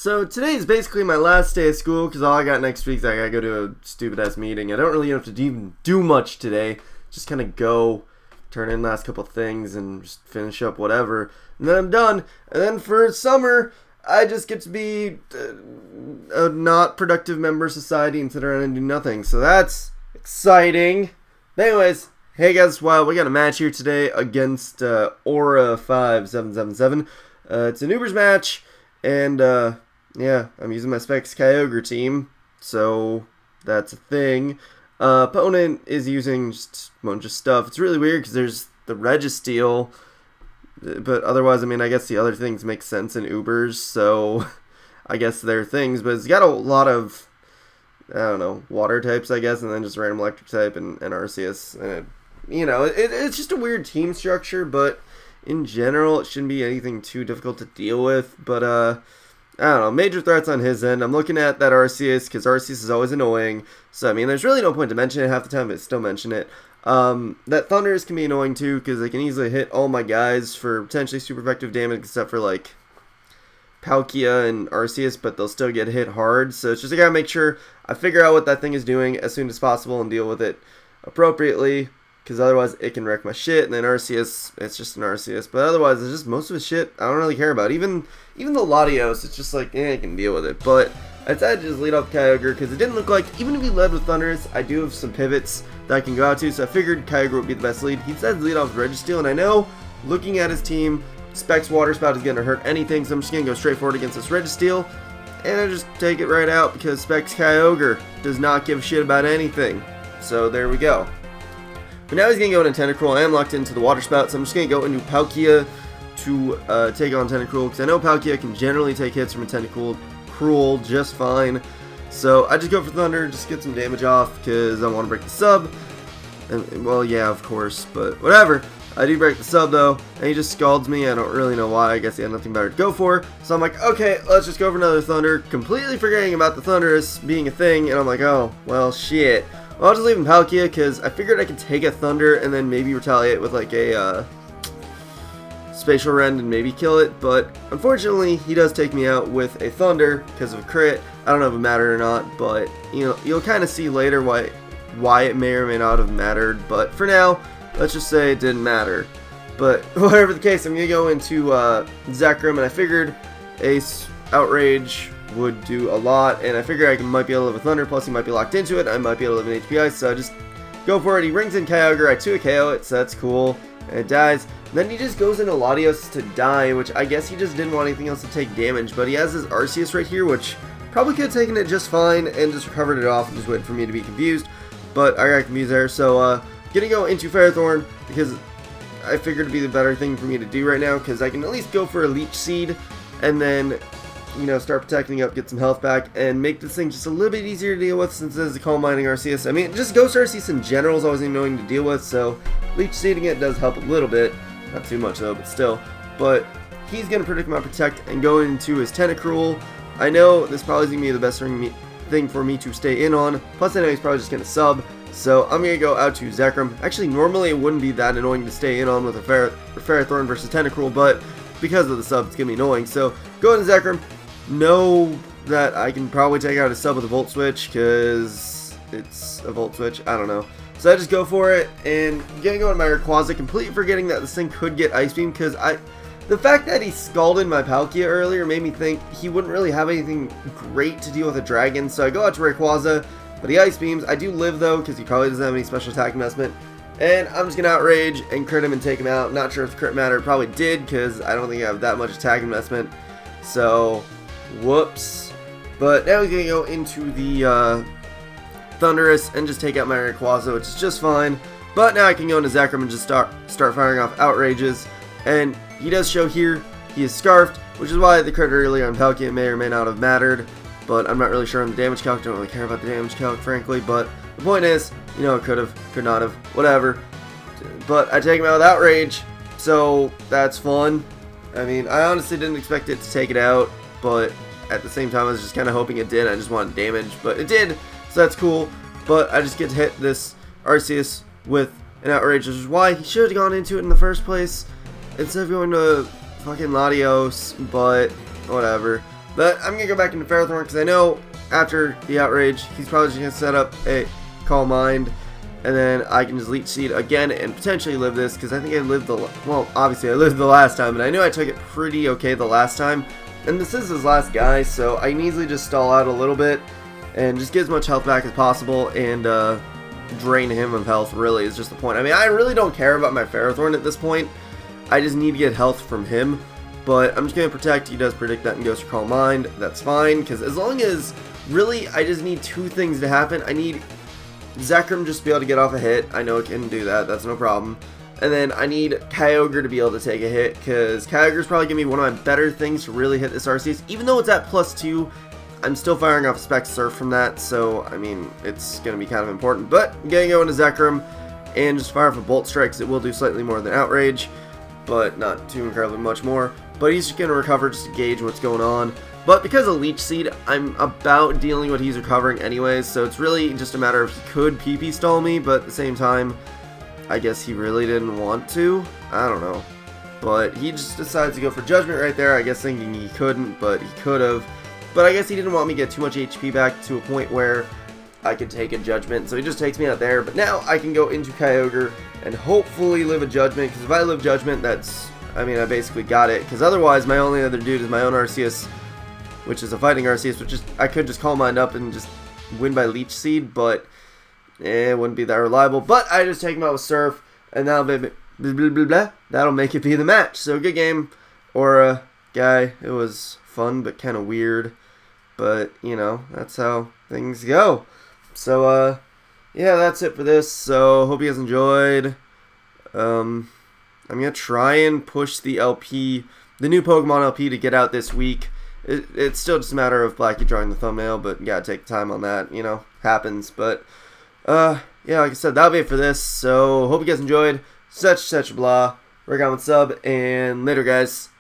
So today is basically my last day of school because all I got next week is I gotta go to a stupid ass meeting. I don't really have to even do much today. Just kind of go, turn in last couple things and just finish up whatever. And then I'm done. And then for summer, I just get to be a not productive member of society and sit around and do nothing. So that's exciting. But anyways, hey guys, we got a match here today against Aura5777. It's an Ubers match. And, yeah, I'm using my Specs Kyogre team, so that's a thing. Opponent is using just a bunch of stuff. It's really weird because there's the Registeel, but otherwise, I mean, I guess the other things make sense in Ubers, so I guess they're things. But it's got a lot of, I don't know, water types, I guess, and then just random electric type and Arceus. And, it's just a weird team structure, but in general, it shouldn't be anything too difficult to deal with, but, I don't know, major threats on his end. I'm looking at that Arceus, because Arceus is always annoying, so, I mean, there's really no point to mention it half the time, but still mention it. That Thundurus can be annoying, too, because they can easily hit all my guys for potentially super effective damage, except for, like, Palkia and Arceus, but they'll still get hit hard, so it's just I gotta make sure I figure out what that thing is doing as soon as possible and deal with it appropriately. Because otherwise it can wreck my shit, and then Arceus, it's just an Arceus. But otherwise, it's just most of his shit I don't really care about. Even the Latios, it's just like, I can deal with it. But I decided to just lead off Kyogre, because it didn't look like, even if he led with Thundurus, I do have some pivots that I can go out to. So I figured Kyogre would be the best lead. He decided to lead off with Registeel, and I know, looking at his team, Specs Water Spout is going to hurt anything. So I'm just going to go straight forward against this Registeel. And I just take it right out, because Specs Kyogre does not give a shit about anything. So there we go. But now he's going to go into Tentacruel. I am locked into the Water Spout, so I'm just going to go into Palkia to take on Tentacruel, because I know Palkia can generally take hits from a Tentacruel just fine. So I just go for Thunder, just get some damage off, because I want to break the sub. And, well, yeah, of course, but whatever. I do break the sub, though, and he just scalds me. I don't really know why. I guess he had nothing better to go for. So I'm like, okay, let's just go for another Thunder, completely forgetting about the Thundurus being a thing, and I'm like, oh, well, shit. Well, I'll just leave him Palkia, because I figured I could take a Thunder and then maybe retaliate with like a Spatial Rend and maybe kill it, but unfortunately he does take me out with a Thunder because of a crit. I don't know if it mattered or not, but you'll kind of see later why it may or may not have mattered, but for now, let's just say it didn't matter. But whatever the case, I'm going to go into Zekrom, and I figured Ace Outrage would do a lot, and I figure I might be able to live with Thunder, plus he might be locked into it. I might be able to live in HP Ice, so I just go for it. He rings in Kyogre, I 2 KO it, so that's cool, and it dies. And then he just goes into Latios to die, which I guess he just didn't want anything else to take damage, but he has his Arceus right here, which probably could have taken it just fine and just recovered it off and just waited for me to be confused, but I got confused there. So gonna go into Ferrothorn, because I figured it'd be the better thing for me to do right now, because I can at least go for a Leech Seed, and then start protecting up, get some health back, and make this thing just a little bit easier to deal with since it is a Calm Mining Arceus. I mean, just Ghost Arceus in general is always annoying to deal with, so Leech Seeding it does help a little bit. Not too much though, but still. But he's going to predict my Protect and go into his Tentacruel. I know this probably is going to be the best thing for me to stay in on, plus I know he's probably just going to sub, so I'm going to go out to Zekrom. Actually, normally it wouldn't be that annoying to stay in on with a Ferrothorn versus Tentacruel, but because of the sub, it's going to be annoying. So, go into Zekrom. Know that I can probably take out a sub with a Volt Switch, because it's a Volt Switch, I don't know. So I just go for it, and getting on my Rayquaza, completely forgetting that this thing could get Ice Beam, because the fact that he scalded my Palkia earlier made me think he wouldn't really have anything great to deal with a Dragon, so I go out to Rayquaza, but he Ice Beams. I do live though, because he probably doesn't have any special attack investment, and I'm just going to Outrage and crit him and take him out. Not sure if the crit mattered, probably did, because I don't think I have that much attack investment, so whoops. But now he's going to go into the Thundurus and just take out my Rayquaza, which is just fine. But now I can go into Zekrom and just start firing off Outrages. And he does show here, he is Scarfed, which is why the crit earlier on Palkia may or may not have mattered. But I'm not really sure on the damage calc, don't really care about the damage calc, frankly. But the point is, it could have, could not have, whatever. But I take him out with Outrage, so that's fun. I mean, I honestly didn't expect it to take it out, but at the same time I was just kind of hoping it did. I just wanted damage, but it did, so that's cool. But I just get to hit this Arceus with an Outrage, which is why he should have gone into it in the first place instead of going to fucking Latios, but whatever. But I'm going to go back into Ferrothorn because I know after the Outrage, he's probably just going to set up a Calm Mind. And then I can just Leech Seed again and potentially live this because I think I lived well, obviously I lived the last time. And I knew I took it pretty okay the last time. And this is his last guy, so I can easily just stall out a little bit and just get as much health back as possible and drain him of health, really, is just the point. I mean, I really don't care about my Ferrothorn at this point. I just need to get health from him. But I'm just going to Protect. He does predict that and goes for Calm Mind. That's fine, because as long as, really, I just need two things to happen. I need Zekrom just to be able to get off a hit. I know it can do that. That's no problem. And then I need Kyogre to be able to take a hit, because Kyogre is probably going to be one of my better things to really hit this Arceus. Even though it's at +2, I'm still firing off Spec Surf from that, so, I mean, it's going to be kind of important. But I'm going to go into Zekrom and just fire off a Bolt Strike, because it will do slightly more than Outrage, but not too incredibly much more. But he's just going to recover just to gauge what's going on. But because of Leech Seed, I'm about dealing what he's recovering anyways, so it's really just a matter of he could PP stall me, but at the same time, I guess he really didn't want to. I don't know. But he just decides to go for Judgment right there, I guess thinking he couldn't, but he could have. But I guess he didn't want me to get too much HP back to a point where I could take a Judgment, so he just takes me out there. But now I can go into Kyogre and hopefully live a Judgment, because if I live Judgment, that's, I mean, I basically got it. Because otherwise, my only other dude is my own Arceus, which is a Fighting Arceus, which is, I could just Calm Mind up and just win by Leech Seed, but it wouldn't be that reliable. But I just take him out with Surf, and that'll make it be the match. So good game, Aura guy. It was fun, but kind of weird. But, you know, that's how things go. So, yeah, that's it for this. So, hope you guys enjoyed. I'm going to try and push the LP, the new Pokemon LP, to get out this week. It's still just a matter of Blackie drawing the thumbnail, but you gotta take time on that, you know, happens. But, yeah, like I said, that'll be it for this. So, hope you guys enjoyed. Such blah. Work on sub, and later, guys.